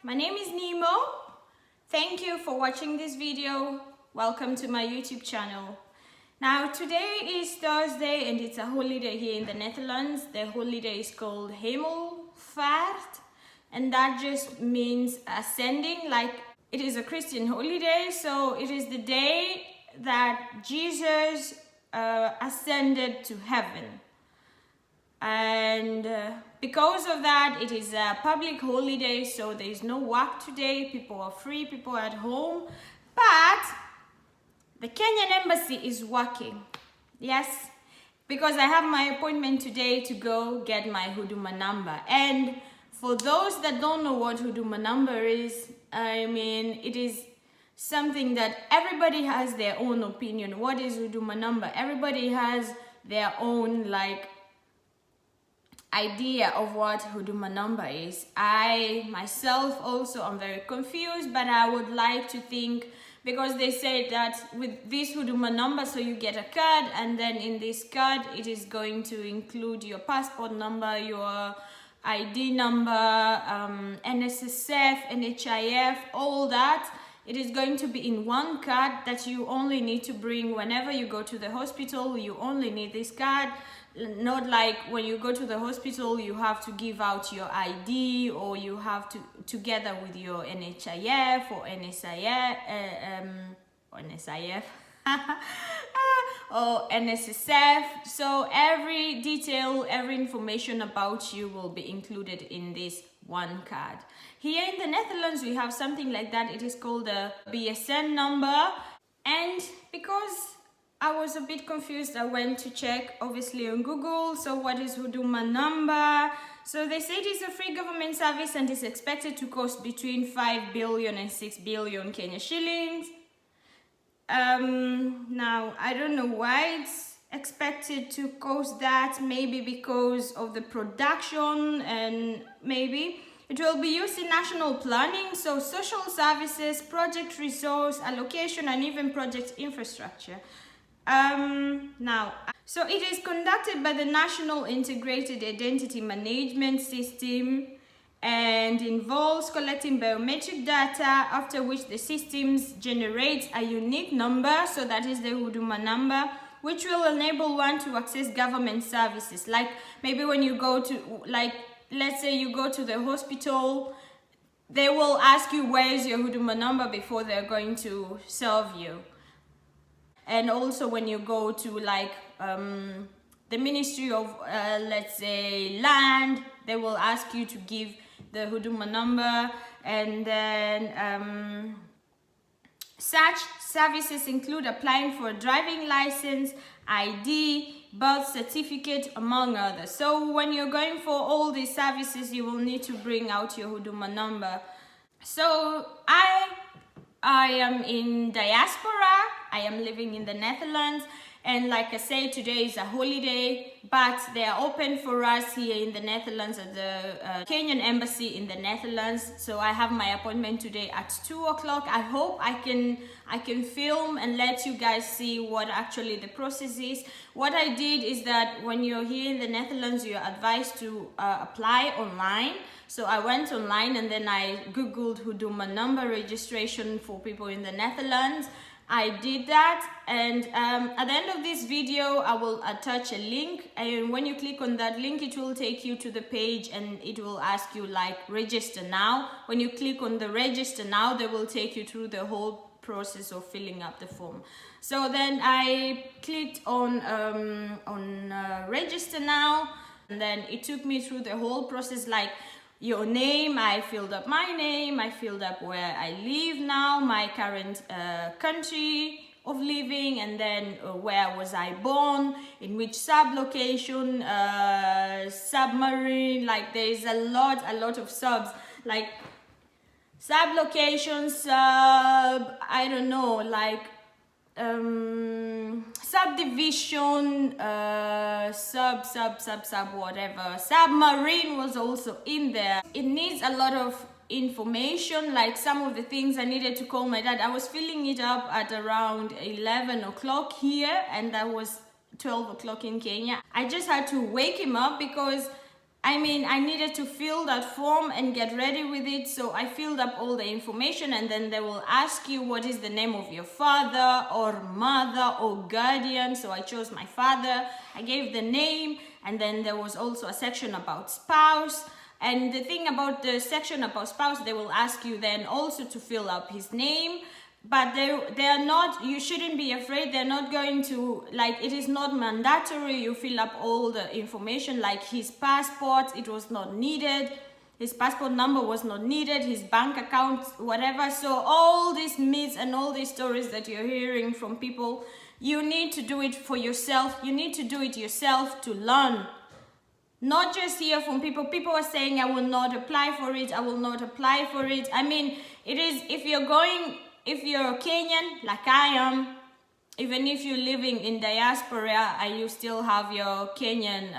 my name is Nemo. Thank you for watching this video. Welcome to my YouTube channel. Now today is Thursday and it's a holiday here in the Netherlands. The holiday is called Hemelvaart and that just means ascending, like it is a Christian holiday, so it is the day that Jesus ascended to heaven. And because of that, it is a public holiday, so there is no work today. People are free, people are at home, but the Kenyan Embassy is working. Yes, because I have my appointment today to go get my Huduma Namba. And for those that don't know what Huduma Namba is, I mean, it is something that everybody has their own opinion. What is Huduma Namba? Everybody has their own idea of what Huduma Namba is. I myself also am very confused, but I would like to think, because they say that with this Huduma Namba, so you get a card, and then in this card it is going to include your passport number, your ID number, NSSF, NHIF, all that. It is going to be in one card that you only need to bring whenever you go to the hospital. You only need this card. Not like when you go to the hospital, you have to give out your ID, or you have to, together with your NHIF or NSIF, or NSSF. So every detail, every information about you will be included in this one card. Here in the Netherlands, we have something like that. It is called a BSN number. And because I was a bit confused, I went to check obviously on Google. So what is Huduma Namba? So they say it is a free government service and is expected to cost between 5 billion and 6 billion Kenya shillings. Now I don't know why it's expected to cost that. Maybe because of the production, and maybe it will be used in national planning, so social services, project resource allocation, and even project infrastructure. So it is conducted by the National Integrated Identity Management System and involves collecting biometric data, after which the systems generates a unique number, so that is the Huduma number, which will enable one to access government services. Like maybe when you go to, let's say you go to the hospital, they will ask you where is your Huduma number before they're going to serve you. And also when you go to the Ministry of, let's say, Land, they will ask you to give the Huduma number. And then such services include applying for a driving license, ID, birth certificate, among others. So when you're going for all these services, you will need to bring out your Huduma number. So I am in Diaspora. I am living in the Netherlands, and like I said, today is a holiday, but they are open for us here in the Netherlands at the Kenyan Embassy in the Netherlands. So I have my appointment today at 2 o'clock. I hope I can film and let you guys see what actually the process is. What I did is that when you're here in the Netherlands, you're advised to apply online. So I went online and then I googled Huduma Number registration for people in the Netherlands. I did that, and at the end of this video I will attach a link, and when you click on that link it will take you to the page and it will ask you register now. When you click on the register now, they will take you through the whole process of filling up the form. So then I clicked on register now, and then it took me through the whole process, like your name. I filled up my name, I filled up where I live now, my current country of living, and then where was I born, in which sub-location, submarine, there is a lot of subs, like sub-location, I don't know, subdivision, sub whatever. Submarine was also in there. It needs a lot of information, like some of the things I needed to call my dad. I was filling it up at around 11 o'clock here, and that was 12 o'clock in Kenya. I just had to wake him up because I mean, I needed to fill that form and get ready with it. So I filled up all the information, and then they will ask you what is the name of your father or mother or guardian. So I chose my father. I gave the name, and then there was also a section about spouse. And the thing about the section about spouse, they will ask you then also to fill up his name. But they are not, you shouldn't be afraid, they're not going to, like, it is not mandatory you fill up all the information, like his passport, it was not needed, his passport number was not needed, his bank account, whatever. So all these myths and all these stories that you're hearing from people, you need to do it for yourself, you need to do it yourself to learn. Not just hear from people. People are saying, I will not apply for it, I will not apply for it. I mean, it is, if you're Kenyan, like I am, even if you're living in diaspora and you still have your Kenyan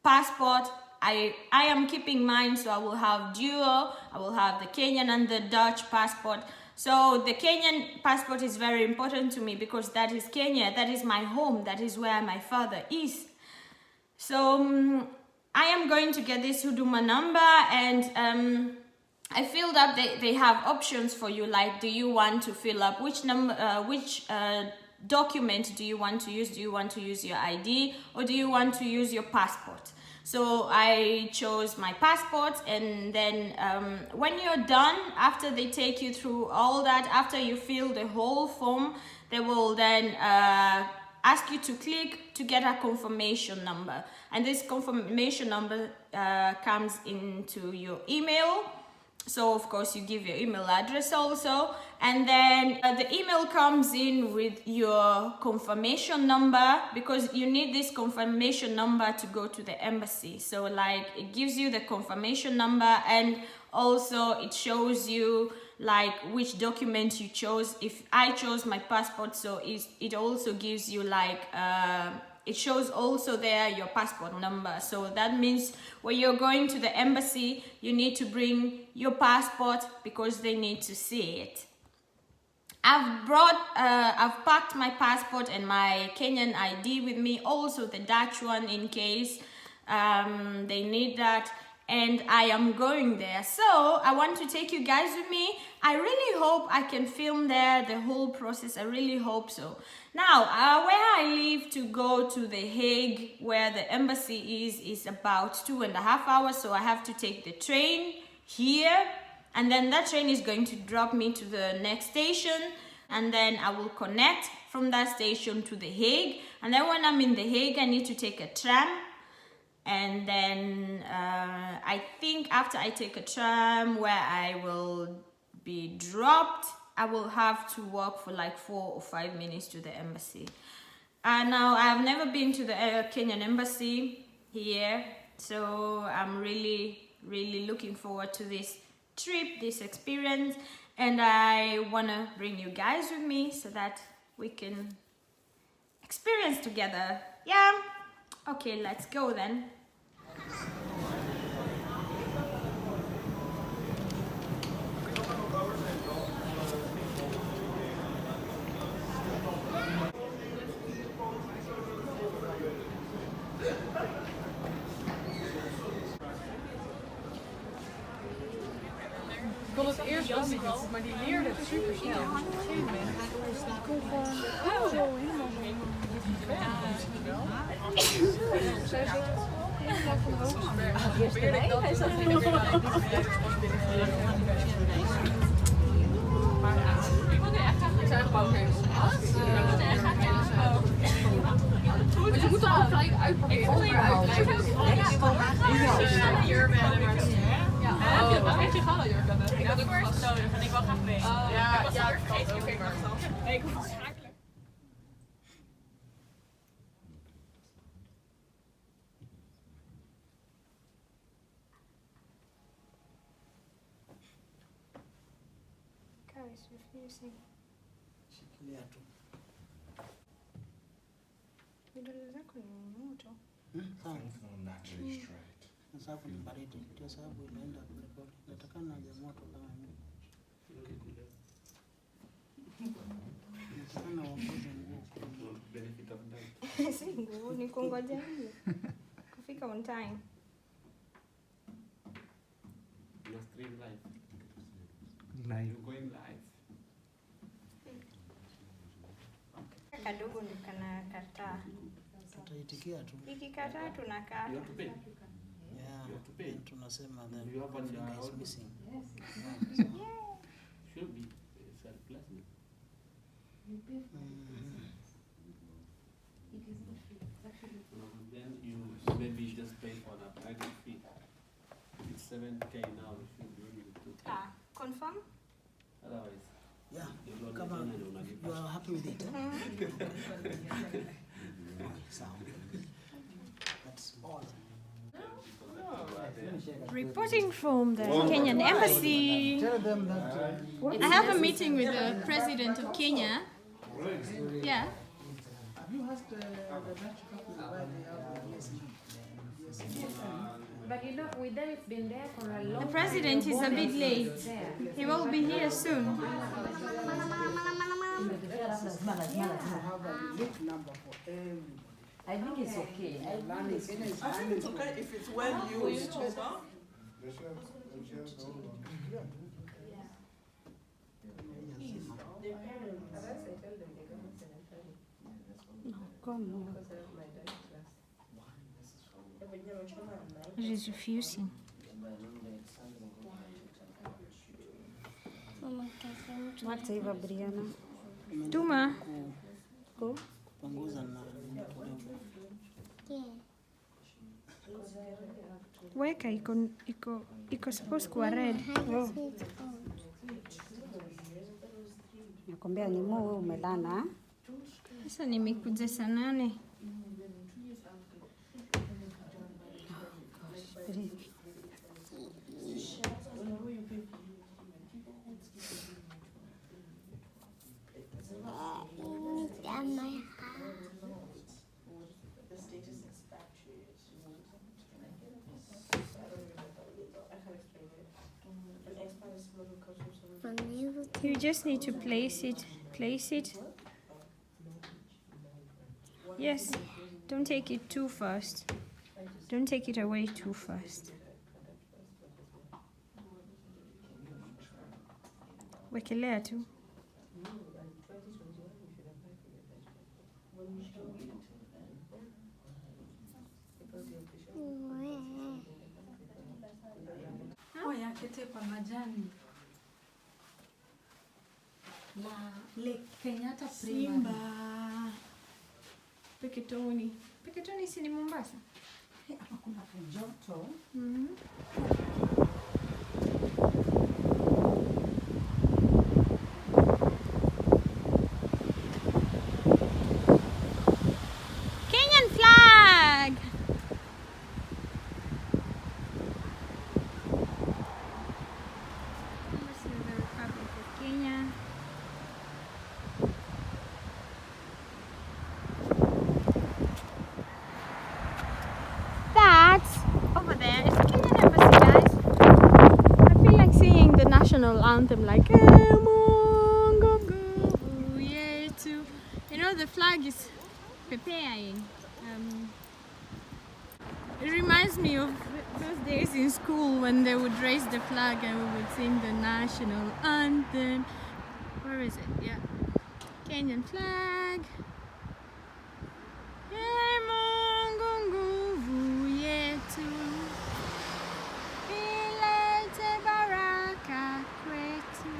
passport, I am keeping mine, so I will have dual, I will have the Kenyan and the Dutch passport. So the Kenyan passport is very important to me because that is Kenya, that is my home, that is where my father is. So I am going to get this Huduma Namba, and I filled up, they have options for you, like, do you want to fill up which document do you want to use? Do you want to use your ID or do you want to use your passport? So I chose my passport, and then when you're done, after they take you through all that, after you fill the whole form, they will then ask you to click to get a confirmation number. And this confirmation number comes into your email. So of course you give your email address also, and then the email comes in with your confirmation number, because you need this confirmation number to go to the embassy. So like, it gives you the confirmation number, and also it shows you like which document you chose. If I chose my passport, so it also gives you like it shows also there your passport number. So that means when you're going to the embassy, you need to bring your passport because they need to see it. I've packed my passport and my Kenyan ID with me, also the Dutch one in case they need that. And I am going there, so I want to take you guys with me. I really hope I can film there the whole process. I really hope so. Now, where I live to go to The Hague, where the embassy is about 2.5 hours. So I have to take the train here, and then that train is going to drop me to the next station, and then I will connect from that station to The Hague. And then when I'm in The Hague, I need to take a tram. And then I think after I take a tram where I will be dropped, I will have to walk for like 4 or 5 minutes to the embassy. Now, I have never been to the Kenyan Embassy here, so I'm really, really looking forward to this trip, this experience, and I want to bring you guys with me so that we can experience together. Yeah? Okay, let's go then. Ik kon het eerst ook niet doen, maar die leerde het super snel. Op een gegeven moment kon gewoon zo helemaal zij zat helemaal van de Hoogstberg. Probeerde ik dat te doen. Maar ja, ik wilde echt graag. Ik zei gewoon helemaal. Ik wilde echt graag helemaal. Want je moet er ook gelijk uitpakken. Ik vond het ja, hier ben ik. Heb je wel echt je gallenjurk aan? Ik had ook vast nodig en ik wil graag mee. Ja, ik was het vergeten. Nee, ik hoef het schakelen. Guys, refusing. Vidole zako ni moto. Naturally straight. Sababu ni baridi, ndio sababu inaenda polepole. Natakana haja moto kama mimi. Natakana wakoze nguo. Si nguo, ni kungoja hiyo. Kufika on time. Live. You're going live. Kadogo ndo kanakataa. Tutaitikia tu. Ikikataa tunakata. You have to pay. Yeah. You have to pay. And tunasema the You have finger is missing. Should be self-placement. Then you maybe just pay for the private fee. It's 7K now. You should be able to. Confirm? Otherwise, Yeah. you don't Kama need you are happy with it. Sound. That's all. Reporting from the Kenyan Embassy. Tell them that I have a meeting with the president of Kenya. Yeah. have you asked the Dutch couple why they have the yes? But you know, with them it's been there for a long The time. president is a bit late. There. He will be here soon. You have a unique number for everybody. I think it's okay. Land is Kenya is I think it's okay if it's well used. He's refusing. What's Eva Brianna? Tuma. Kupunguza na Weka iko supposed kuwa red. Nakwambia ni wewe umelala. Sasa nimekuja saa 8. You just need to place it. Place it. Yes. Don't take it too fast. Don't take it away too fast. Wekelea tu. Yakete kwa majani la Lake Kenyatta Simba. Peketoni. Peketoni si ni Mombasa? hapa kuna joto. Kenyan flag. Embassy of the Republic of Kenya. That over there is the Kenyan Embassy, guys. I feel like singing the national anthem, like you know, the flag is preparing. It reminds me of those days in school when they would raise the flag and we would sing the national anthem. Where is it? Yeah. Kenyan flag. Nguvu yetu ilete baraka kwetu.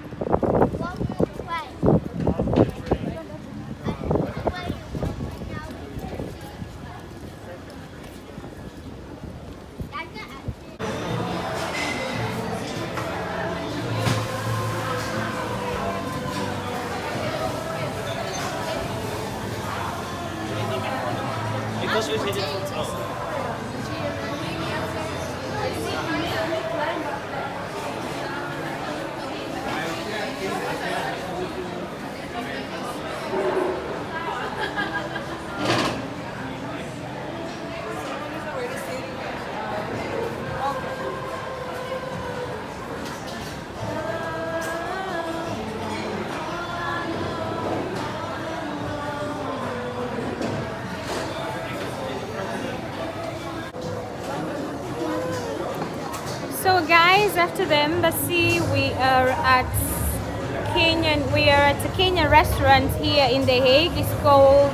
So guys, after the embassy, we are at a Kenyan restaurant here in The Hague. It's called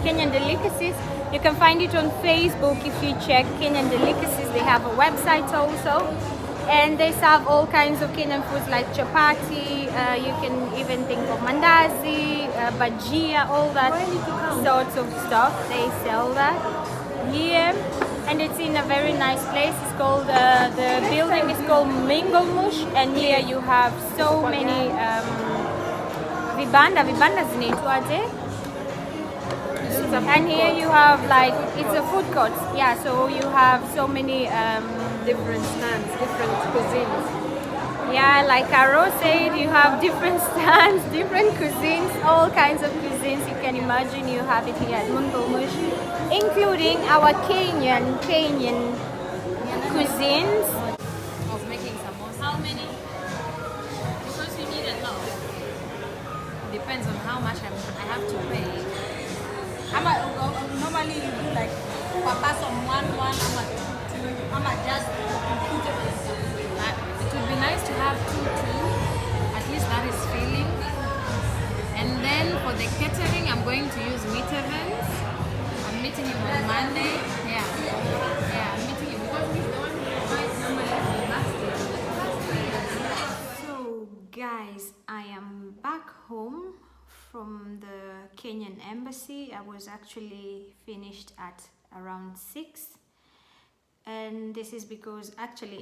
Kenyan Delicacies. You can find it on Facebook if you check Kenyan Delicacies. They have a website also. And they serve all kinds of Kenyan foods like chapati, you can even think of mandazi, bajia, all that sorts of stuff. They sell that here. And it's in a very nice place. It's called, the building is called Minglemush. And here you have so many vibandas zinaitwaje? And here you have like, it's a food court. Yeah, so you have so many Different stands, different cuisines. yeah, like Caro said, you have different stands, different cuisines, all kinds of cuisines you can imagine. You have it here at Mungumush, including our Kenyan cuisines. Of making samosa. How many? Because you need a lot. Depends on how much I have to pay. Normally you do like per person one, two, just It would be nice to have two. At least that is filling. And then for the catering, I'm going to use meat events. I'm meeting him on Monday. Yeah, I'm meeting him because he's the one who provides normally last year. So guys, I am back home from the Kenyan Embassy. I was actually finished at around 6. And this is because actually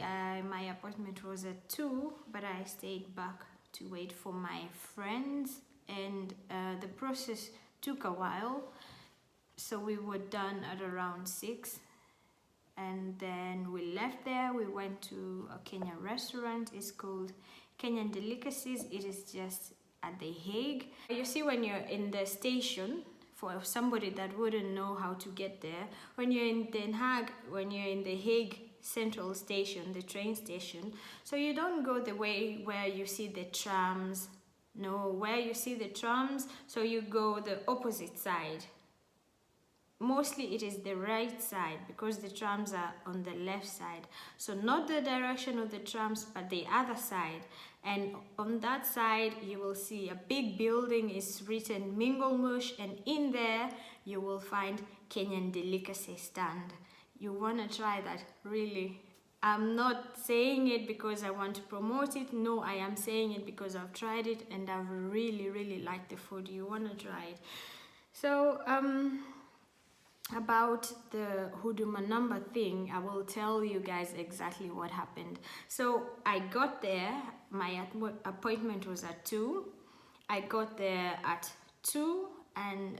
my appointment was at 2, but I stayed back to wait for my friends, and the process took a while. So we were done at around 6, and then we left there. We went to a Kenyan restaurant. It's called Kenyan Delicacies. It is just at The Hague. You see, when you're in the station, for somebody that wouldn't know how to get there, when you're in Den Haag, when you're in The Hague Central Station, the train station, so you don't go the way where you see the trams. No, where you see the trams, so you go the opposite side. Mostly it is the right side because the trams are on the left side. So not the direction of the trams, but the other side. And on that side, you will see a big building is written Minglemush, and in there you will find Kenyan delicacy stand. You want to try that, really. I'm not saying it because I want to promote it. No, I am saying it because I've tried it and I've really liked the food. You want to try it. So, about the Huduma Namba thing, I will tell you guys exactly what happened. So I got there, my appointment was at 2. I got there at 2, and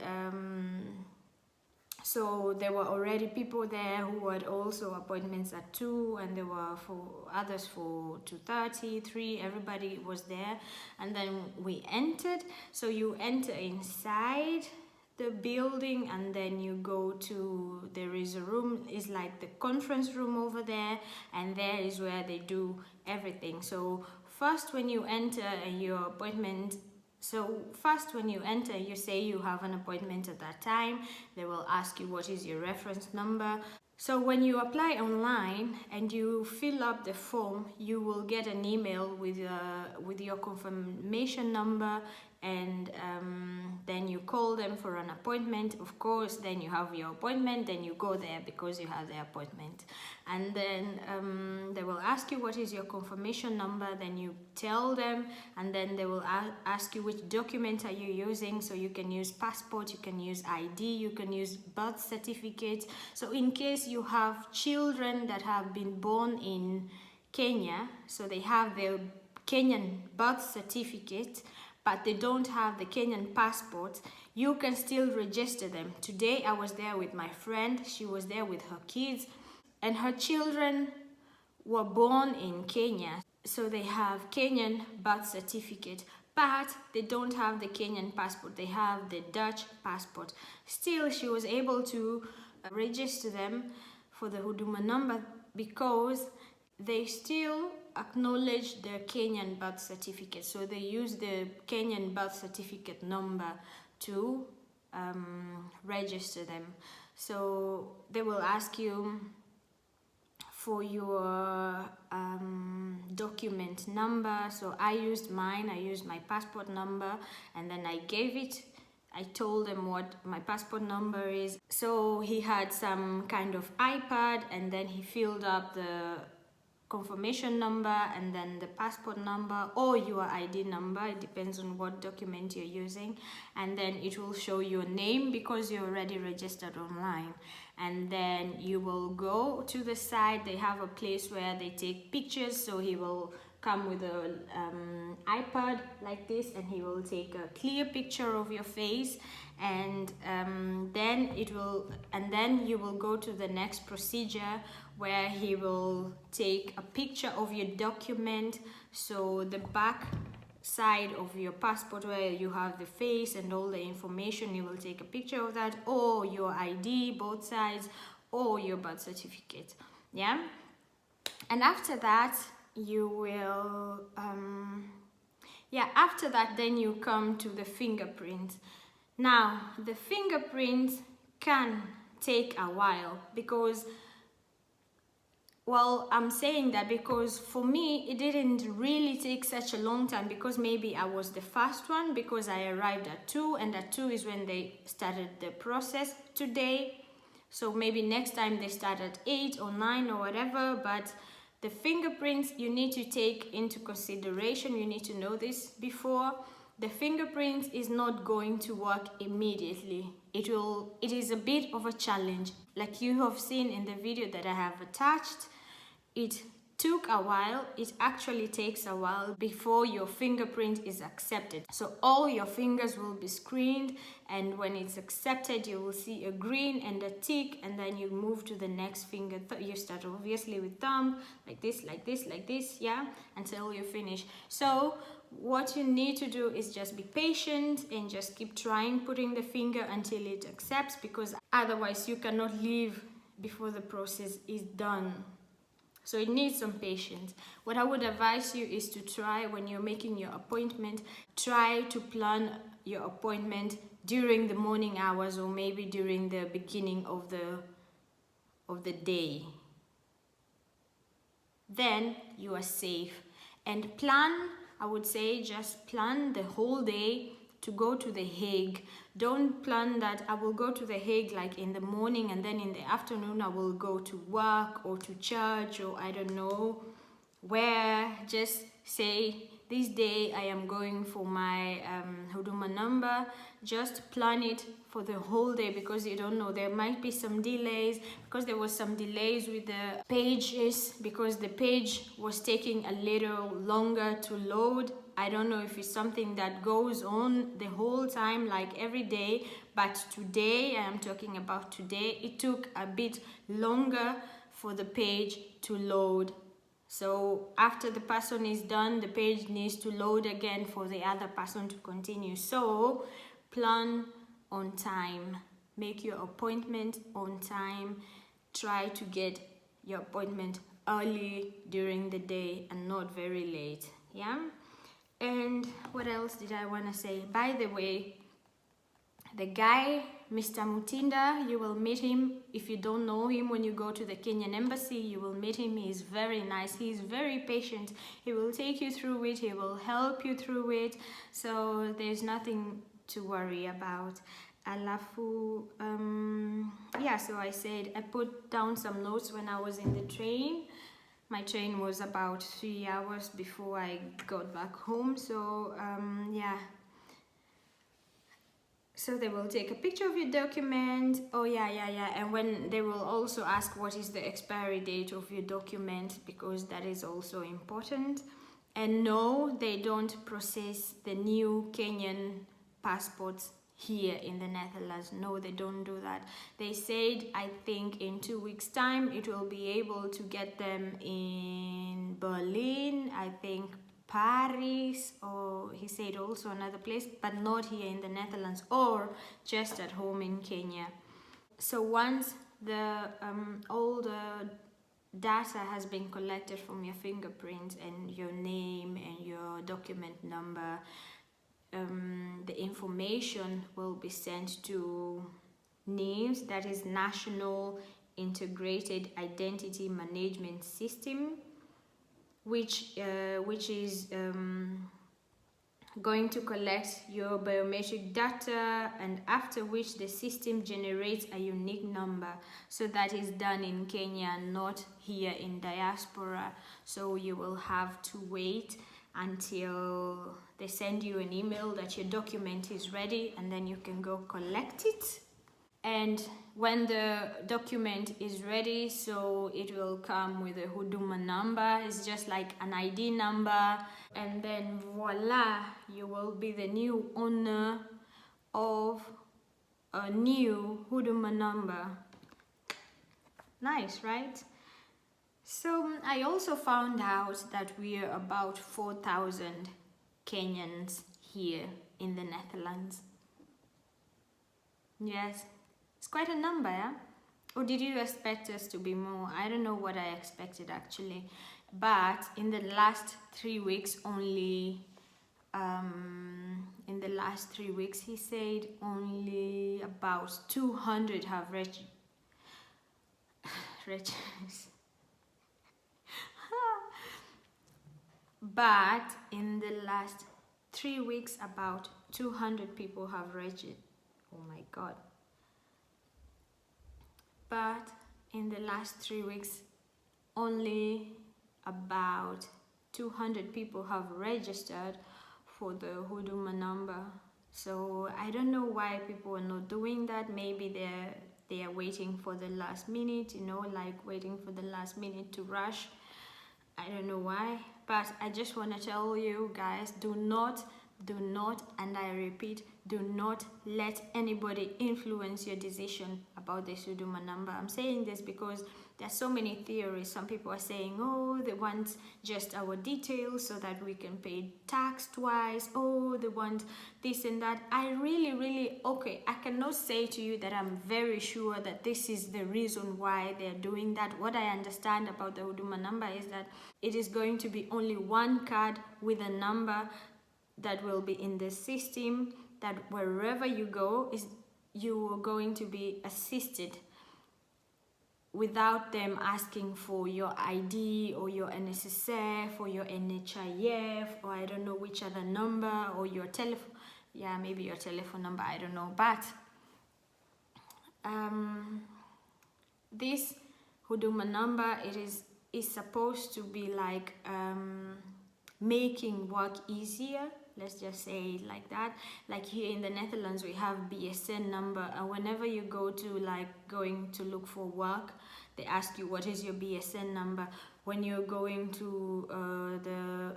so there were already people there who had also appointments at 2, and there were for others for 2:30, 3, everybody was there. And then we entered. So you enter inside the building, and then you go to, there is a room, is like the conference room over there, and there is where they do everything. So first when you enter your appointment, you say you have an appointment at that time. They will ask you what is your reference number. So when you apply online and you fill up the form, you will get an email with your confirmation number, and then you call them for an appointment. Of course, then you have your appointment, then you go there because you have the appointment. And then they will ask you what is your confirmation number, then you tell them, and then they will ask you which document are you using. So you can use passport, you can use ID, you can use birth certificate. So in case you have children that have been born in Kenya, so they have their Kenyan birth certificate, but they don't have the Kenyan passport, you can still register them. Today I was there with my friend. She was there with her kids, and her children were born in Kenya. So they have Kenyan birth certificate, but they don't have the Kenyan passport. They have the Dutch passport. Still, she was able to register them for the Huduma Namba because they still acknowledge their Kenyan birth certificate. So they use the Kenyan birth certificate number to register them. So they will ask you for your document number. So I used mine, I used my passport number, and then I gave it. I told him what my passport number is. So he had some kind of iPad, and then he filled up the confirmation number and then the passport number or your ID number. It depends on what document you're using, and then it will show your name because you're already registered online. And then you will go to the side. They have a place where they take pictures, so he will come with a iPad like this, and he will take a clear picture of your face, and then you will go to the next procedure where he will take a picture of your document. So the back side of your passport where you have the face and all the information, you will take a picture of that, or your ID, both sides, or your birth certificate. Yeah, and after that you will after that then you come to the fingerprint. Now the fingerprint can take a while because, well, I'm saying that because for me it didn't really take such a long time, because maybe I was the first one, because I arrived at 2, and at 2 is when they started the process today. So maybe next time they start at 8 or 9 or whatever. But the fingerprints you need to take into consideration, you need to know this before. The fingerprint is not going to work immediately. It is a bit of a challenge. Like you have seen in the video that I have attached, it took a while. It actually takes a while before your fingerprint is accepted. So all your fingers will be screened, and when it's accepted you will see a green and a tick, and then you move to the next finger. You start obviously with thumb, like this, yeah, until you finish. So what you need to do is just be patient and just keep trying putting the finger until it accepts, because otherwise you cannot leave before the process is done. So it needs some patience. What I would advise you is to try, when you're making your appointment, try to plan your appointment during the morning hours, or maybe during the beginning of the day. Then you are safe. And plan, I would say, just plan the whole day to go to The Hague. Don't plan that I will go to The Hague like in the morning, and then in the afternoon I will go to work or to church, or I don't know where. Just say, this day I am going for my Huduma Namba. Just plan it for the whole day, because you don't know, there might be some delays, because there was some delays with the pages, because the page was taking a little longer to load. I don't know if it's something that goes on the whole time, like every day, but today, I am talking about today, it took a bit longer for the page to load. So after the person is done, the page needs to load again for the other person to continue. So plan on time, make your appointment on time, try to get your appointment early during the day and not very late. Yeah. And what else did I want to say? By the way, the guy, Mr. Mutinda, you will meet him. If you don't know him, when you go to the Kenyan Embassy, you will meet him. He is very nice. He is very patient. He will take you through it. He will help you through it. So there's nothing to worry about. Alafu, so I said I put down some notes when I was in the train. My train was about 3 hours before I got back home. So so they will take a picture of your document. And when they will also ask what is the expiry date of your document, because that is also important. And no, they don't process the new Kenyan passports here in the Netherlands. No, they don't do that. They said, I think in 2 weeks time it will be able to get them in Berlin, I think Paris, or he said also another place, but not here in the Netherlands, or just at home in Kenya. So once the all the data has been collected from your fingerprint and your name and your document number, the information will be sent to NIMS, that is National Integrated Identity Management System, which is going to collect your biometric data, and after which the system generates a unique number. So that is done in Kenya, not here in Diaspora. So you will have to wait until they send you an email that your document is ready, and then you can go collect it. And when the document is ready, so it will come with a Huduma number. It's just like an ID number, and then voila, you will be the new owner of a new Huduma number. Nice, right? So I also found out that we are about 4,000 Kenyans here in the Netherlands. Yes, it's quite a number, yeah? Or did you expect us to be more? I don't know what I expected actually. But in the last 3 weeks only, he said only about 200 have registered. But in the last 3 weeks, about 200 people have registered. Oh my God. But in the last 3 weeks, only about 200 people have registered for the Huduma number. So I don't know why people are not doing that. Maybe they are waiting for the last minute, you know, like waiting for the last minute to rush. I don't know why, but I just want to tell you guys, do not, and I repeat, do not let anybody influence your decision about the Huduma number. I'm saying this because there's so many theories. Some people are saying, oh, they want just our details so that we can pay tax twice. Oh, they want this and that. I really, okay, I cannot say to you that I'm very sure that this is the reason why they're doing that. What I understand about the Huduma number is that it is going to be only one card with a number that will be in the system, that wherever you go, you are going to be assisted without them asking for your ID or your NSSF or your NHIF or I don't know which other number, or your telephone, yeah, maybe your telephone number, I don't know. But this Huduma number, it is supposed to be like making work easier. Let's just say it like that. Like here in the Netherlands, we have BSN number, and whenever you go to going to look for work, they ask you what is your BSN number. When you're going to the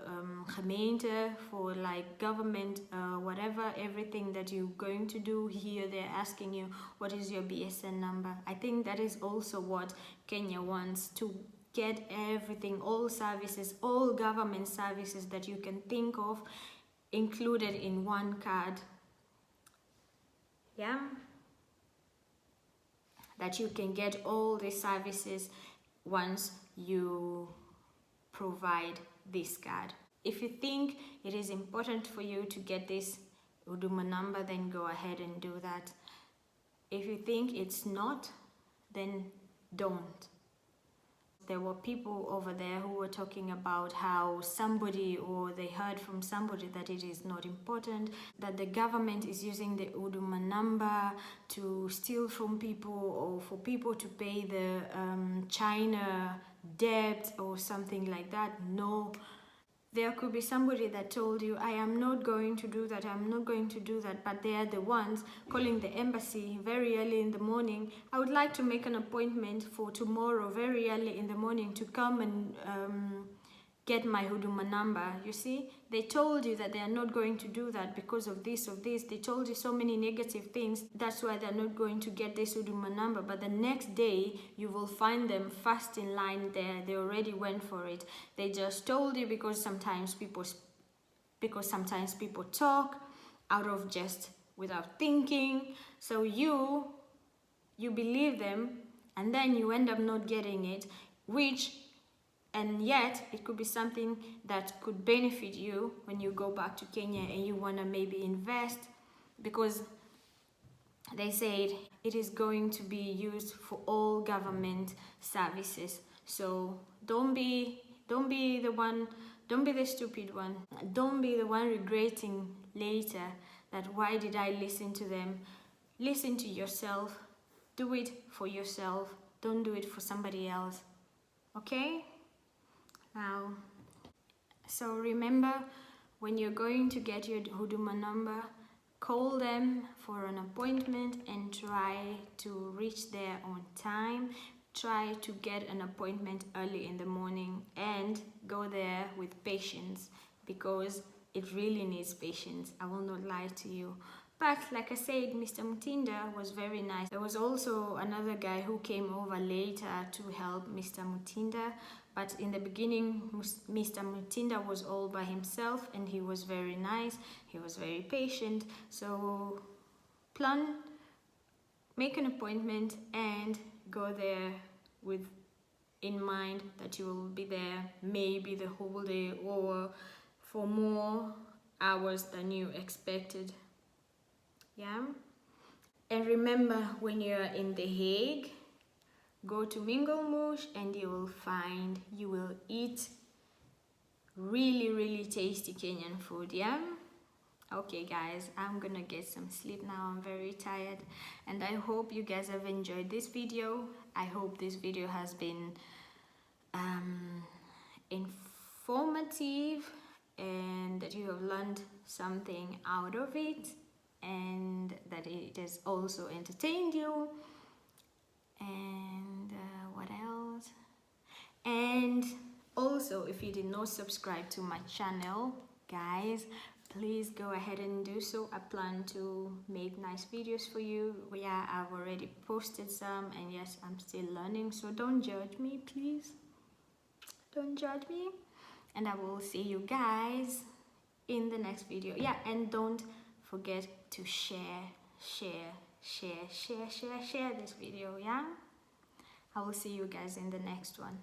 gemeente for like government, whatever, everything that you're going to do here, they're asking you what is your BSN number. I think that is also what Kenya wants, to get everything, all services, all government services that you can think of, included in one card. Yeah, that you can get all the services once you provide this card. If you think it is important for you to get this Huduma number, then go ahead and do that. If you think it's not, then don't. There were people over there who were talking about how somebody, or they heard from somebody, that it is not important, that the government is using the Huduma number to steal from people, or for people to pay the China debt or something like that. No. There could be somebody that told you, I am not going to do that, I'm not going to do that, but they are the ones calling the embassy very early in the morning. I would like to make an appointment for tomorrow very early in the morning to come and get my Huduma number. You see, they told you that they are not going to do that because of this, They told you so many negative things. That's why they're not going to get this Huduma number. But the next day, you will find them fast in line there. They already went for it. They just told you because sometimes people talk out of just without thinking. So you believe them, and then you end up not getting it, and yet it could be something that could benefit you when you go back to Kenya and you want to maybe invest, because they said it is going to be used for all government services. So don't be the stupid one. Don't be the one regretting later that why did I listen to them. Listen to yourself. Do it for yourself. Don't do it for somebody else. Okay? Now, so remember, when you're going to get your Huduma number, call them for an appointment and try to reach there on time. Try to get an appointment early in the morning and go there with patience, because it really needs patience. I will not lie to you. But like I said, Mr. Mutinda was very nice. There was also another guy who came over later to help Mr. Mutinda. But in the beginning, Mr. Mutinda was all by himself and he was very nice. He was very patient. So make an appointment and go there with in mind that you will be there maybe the whole day or for more hours than you expected. Yeah. And remember, when you're in The Hague, go to Mingelmush and you will eat really tasty Kenyan food. Yeah. Okay guys, I'm gonna get some sleep now. I'm very tired and I hope you guys have enjoyed this video. I hope this video has been informative and that you have learned something out of it and that it has also entertained you. And what else? And also, if you did not subscribe to my channel, guys, please go ahead and do so. I plan to make nice videos for you. Yeah, I've already posted some, and yes, I'm still learning, so don't judge me, please. Don't judge me. And I will see you guys in the next video. Yeah, and don't forget to share this video. Yeah, I will see you guys in the next one.